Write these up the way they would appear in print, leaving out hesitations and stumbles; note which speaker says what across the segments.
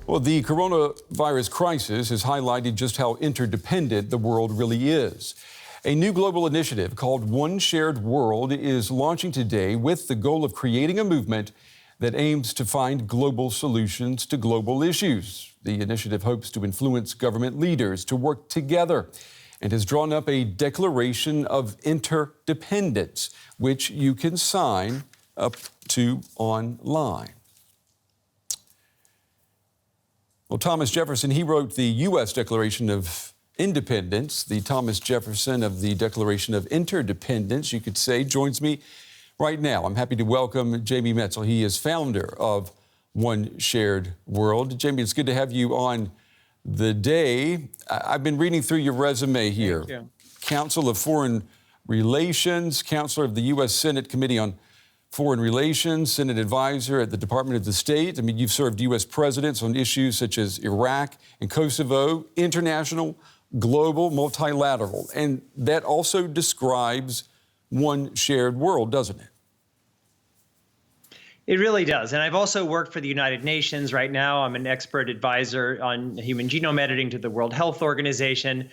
Speaker 1: Well, the coronavirus crisis has highlighted just how interdependent the world really is. A new global initiative called OneShared.World is launching today with the goal of creating a movement that aims to find global solutions to global issues. The initiative hopes to influence government leaders to work together and has drawn up a declaration of interdependence, which you can sign up to online. Well, Thomas Jefferson, he wrote the U.S. Declaration of Independence. The Thomas Jefferson of the Declaration of Interdependence, you could say, joins me right now. I'm happy to welcome Jamie Metzl. He is founder of OneShared.World. Jamie, it's good to have you on the day. I've been reading through your resume here.
Speaker 2: Thank you.
Speaker 1: Council of Foreign Relations, counselor of the U.S. Senate Committee on Foreign Relations, Senate advisor at the Department of the State. I mean, you've served U.S. presidents on issues such as Iraq and Kosovo, international, global, multilateral. And that also describes OneShared.World, doesn't it?
Speaker 2: It really does. And I've also worked for the United Nations. Right now, I'm an expert advisor on human genome editing to the World Health Organization.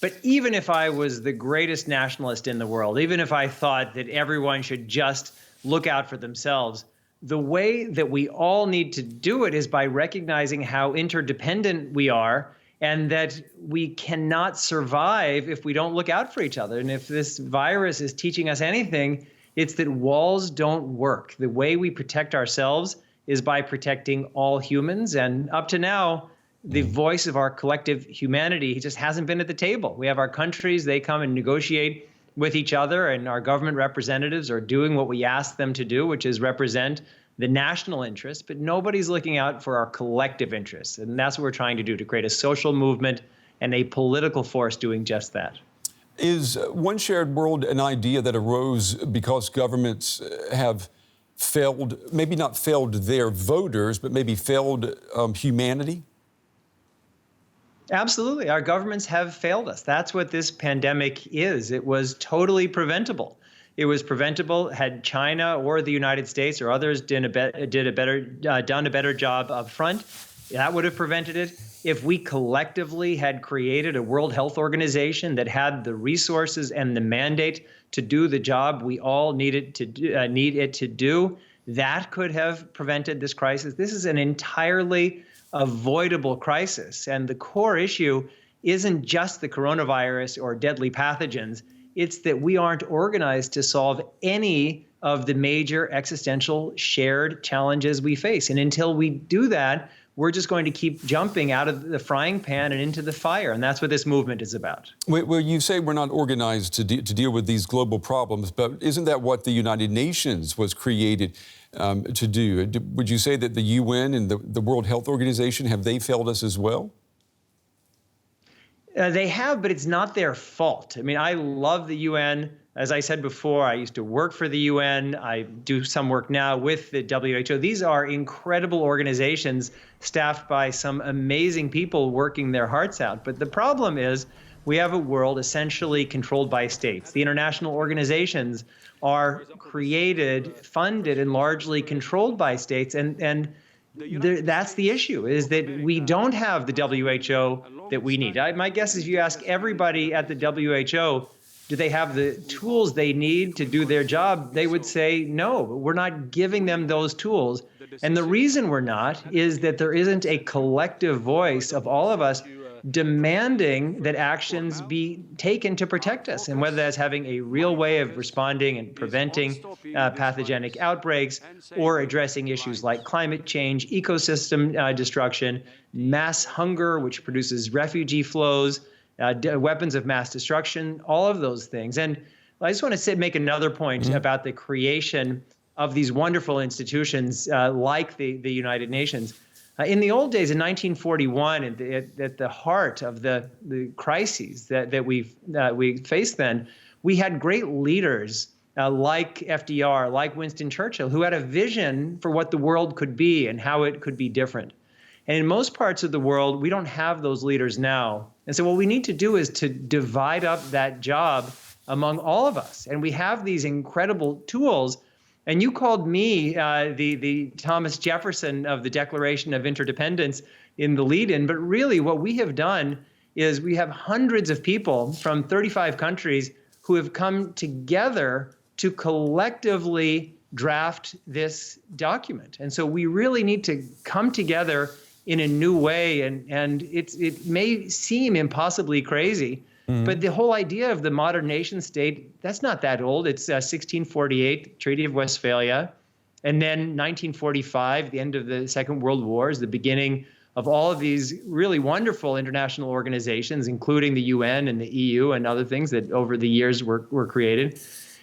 Speaker 2: But even if I was the greatest nationalist in the world, even if I thought that everyone should just look out for themselves, the way that we all need to do it is by recognizing how interdependent we are and that we cannot survive if we don't look out for each other. And if this virus is teaching us anything, it's that walls don't work. The way we protect ourselves is by protecting all humans. And up to now, the voice of our collective humanity just hasn't been at the table. We have our countries, they come and negotiate with each other, and our government representatives are doing what we ask them to do, which is represent the national interest, but nobody's looking out for our collective interests. And that's what we're trying to do, to create a social movement and a political force doing just that.
Speaker 1: Is OneShared.World an idea that arose because governments have failed, maybe not failed their voters, but maybe failed humanity?
Speaker 2: Absolutely. Our governments have failed us. That's what this pandemic is. It was totally preventable. It was preventable had China or the United States or others done a better job up front. That would have prevented it. If we collectively had created a World Health Organization that had the resources and the mandate to do the job we all need it to do, that could have prevented this crisis. This is an entirely avoidable crisis. And the core issue isn't just the coronavirus or deadly pathogens. It's that we aren't organized to solve any of the major existential shared challenges we face. And until we do that, we're just going to keep jumping out of the frying pan and into the fire. And that's what this movement is about.
Speaker 1: Well, you say we're not organized to deal with these global problems, but isn't that what the United Nations was created to do? Would you say that the UN and the World Health Organization, have they failed us as well?
Speaker 2: They have, but it's not their fault. I mean, I love the UN. As I said before, I used to work for the UN. I do some work now with the WHO. These are incredible organizations staffed by some amazing people working their hearts out. But the problem is we have a world essentially controlled by states. The international organizations are created, funded, and largely controlled by states. And that's the issue, is that we don't have the WHO that we need. My guess is if you ask everybody at the WHO, do they have the tools they need to do their job? They would say no, but we're not giving them those tools. And the reason we're not is that there isn't a collective voice of all of us demanding that actions be taken to protect us. And whether that's having a real way of responding and preventing pathogenic outbreaks, or addressing issues like climate change, ecosystem destruction, mass hunger, which produces refugee flows, weapons of mass destruction, all of those things. And I just want to make another point about the creation of these wonderful institutions like the United Nations. In the old days, in 1941, at the heart of the crises that we faced then, we had great leaders like FDR, like Winston Churchill, who had a vision for what the world could be and how it could be different. And in most parts of the world, we don't have those leaders now. And so what we need to do is to divide up that job among all of us. And we have these incredible tools. And you called me the Thomas Jefferson of the Declaration of Interdependence. in the lead-in. But really what we have done is we have hundreds of people from 35 countries who have come together to collectively draft this document. And so we really need to come together in a new way. And it may seem impossibly crazy, but the whole idea of the modern nation state, that's not that old. It's 1648, Treaty of Westphalia. And then 1945, the end of the Second World War, is the beginning of all of these really wonderful international organizations, including the UN and the EU and other things that over the years were created.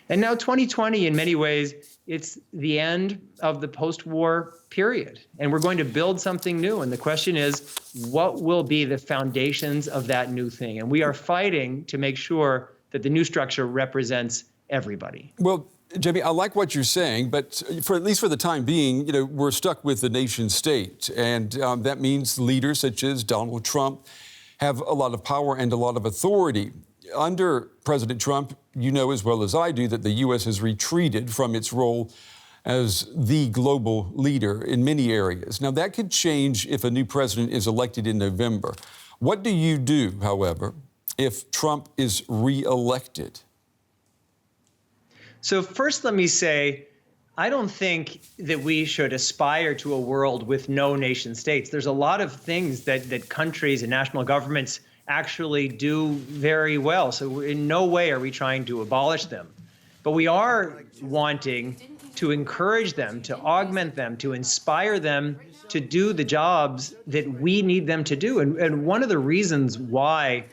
Speaker 2: And now 2020, in many ways, it's the end of the post-war period. And we're going to build something new. And the question is, what will be the foundations of that new thing? And we are fighting to make sure that the new structure represents everybody.
Speaker 1: Well, Jamie, I like what you're saying, but at least for the time being, we're stuck with the nation state. And that means leaders such as Donald Trump have a lot of power and a lot of authority. Under President Trump, you know as well as I do that the U.S. has retreated from its role as the global leader in many areas. Now, that could change if a new president is elected in November. What do you do, however, if Trump is re-elected?
Speaker 2: So first, let me say, I don't think that we should aspire to a world with no nation states. There's a lot of things that countries and national governments actually do very well. So in no way are we trying to abolish them. But we are wanting to encourage them, to augment them, to inspire them to do the jobs that we need them to do. And one of the reasons why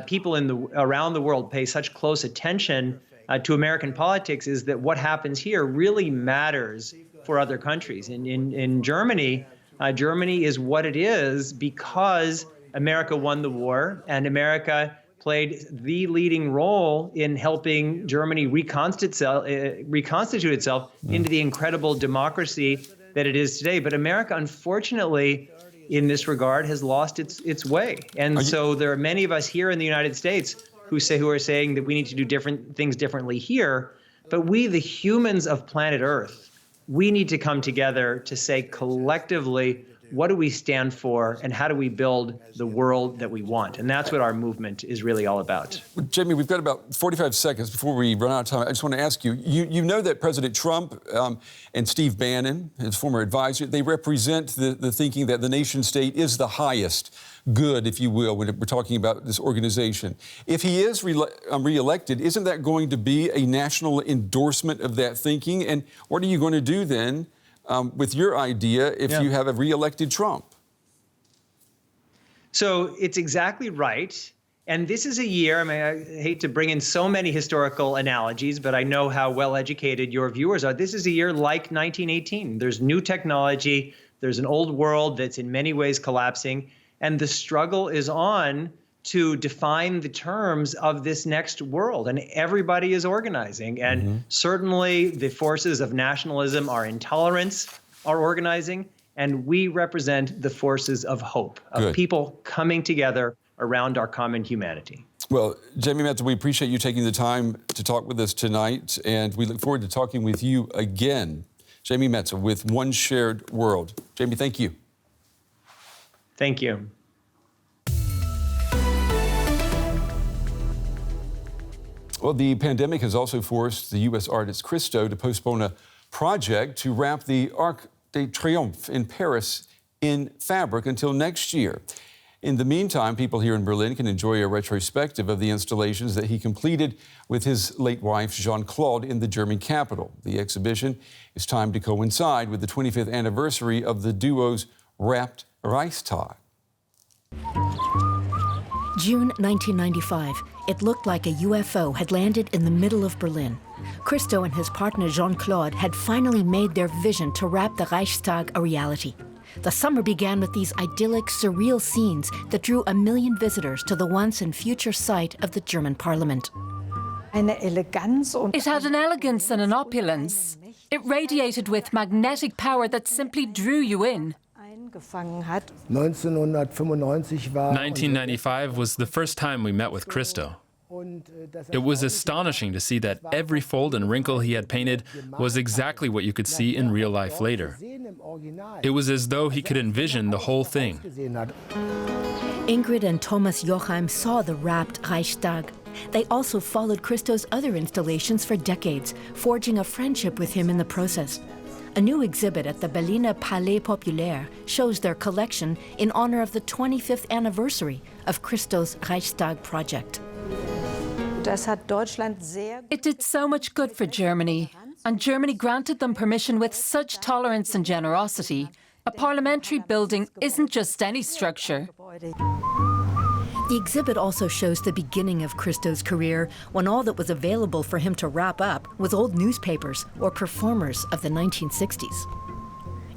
Speaker 2: people around the world pay such close attention to American politics is that what happens here really matters for other countries. In Germany, Germany is what it is because America won the war, and America played the leading role in helping Germany reconstitute itself into the incredible democracy that it is today. But America, unfortunately, in this regard, has lost its way. And so there are many of us here in the United States who are saying that we need to do different things differently here. But we, the humans of planet Earth, we need to come together to say collectively, what do we stand for and how do we build the world that we want? And that's what our movement is really all about.
Speaker 1: Well, Jamie, we've got about 45 seconds before we run out of time. I just want to ask you, you know that President Trump and Steve Bannon, his former advisor, they represent the thinking that the nation state is the highest good, if you will, when we're talking about this organization. If he is re-elected, isn't that going to be a national endorsement of that thinking? And what are you going to do then with your idea if you have a re-elected Trump?
Speaker 2: So it's exactly right. And this is a year, I hate to bring in so many historical analogies, but I know how well educated your viewers are. This is a year like 1918. There's new technology. There's an old world that's in many ways collapsing. And the struggle is on to define the terms of this next world. And everybody is organizing. And certainly the forces of nationalism, our intolerance, are organizing. And we represent the forces of hope, of people coming together around our common humanity.
Speaker 1: Well, Jamie Metzl, we appreciate you taking the time to talk with us tonight. And we look forward to talking with you again. Jamie Metzl with OneShared.World. Jamie, thank you.
Speaker 2: Thank you.
Speaker 1: Well, the pandemic has also forced the U.S. artist Christo to postpone a project to wrap the Arc de Triomphe in Paris in fabric until next year. In the meantime, people here in Berlin can enjoy a retrospective of the installations that he completed with his late wife, Jean-Claude, in the German capital. The exhibition is timed to coincide with the 25th anniversary of the duo's wrapped Reichstag.
Speaker 3: June 1995. It looked like a UFO had landed in the middle of Berlin. Christo and his partner Jean-Claude had finally made their vision to wrap the Reichstag a reality. The summer began with these idyllic, surreal scenes that drew 1 million visitors to the once and future site of the German parliament.
Speaker 4: It had an elegance and an opulence. It radiated with magnetic power that simply drew you in.
Speaker 5: 1995 was the first time we met with Christo. It was astonishing to see that every fold and wrinkle he had painted was exactly what you could see in real life later. It was as though he could envision the whole thing.
Speaker 3: Ingrid and Thomas Jochheim saw the wrapped Reichstag. They also followed Christo's other installations for decades, forging a friendship with him in the process. A new exhibit at the Berliner Palais Populaire shows their collection in honor of the 25th anniversary of Christo's Reichstag project.
Speaker 4: It did so much good for Germany, and Germany granted them permission with such tolerance and generosity. A parliamentary building isn't just any structure.
Speaker 3: The exhibit also shows the beginning of Christo's career, when all that was available for him to wrap up was old newspapers or performers of the 1960s.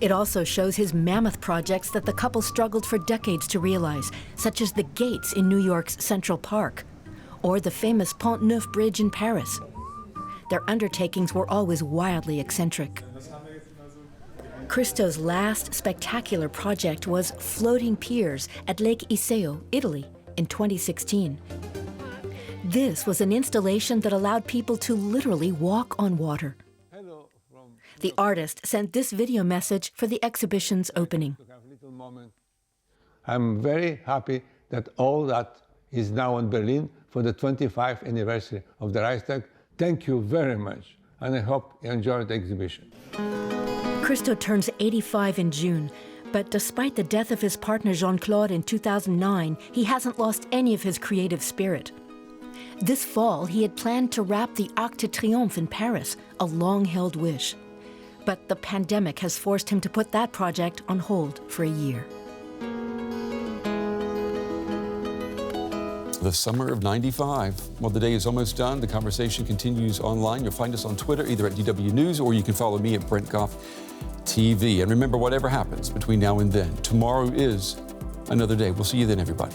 Speaker 3: It also shows his mammoth projects that the couple struggled for decades to realize, such as the gates in New York's Central Park, or the famous Pont Neuf Bridge in Paris. Their undertakings were always wildly eccentric. Christo's last spectacular project was floating piers at Lake Iseo, Italy, in 2016. This was an installation that allowed people to literally walk on water. The artist sent this video message for the exhibition's opening.
Speaker 6: I'm very happy that all that is now in Berlin for the 25th anniversary of the Reichstag. Thank you very much, and I hope you enjoyed the exhibition.
Speaker 3: Christo turns 85 in June, but despite the death of his partner Jean-Claude in 2009, he hasn't lost any of his creative spirit. This fall, he had planned to wrap the Arc de Triomphe in Paris, a long-held wish. But the pandemic has forced him to put that project on hold for a year.
Speaker 1: The summer of '95. Well, the day is almost done. The conversation continues online. You'll find us on Twitter, either at DW News, or you can follow me at Brent Goff TV. And remember, whatever happens between now and then, tomorrow is another day. We'll see you then, everybody.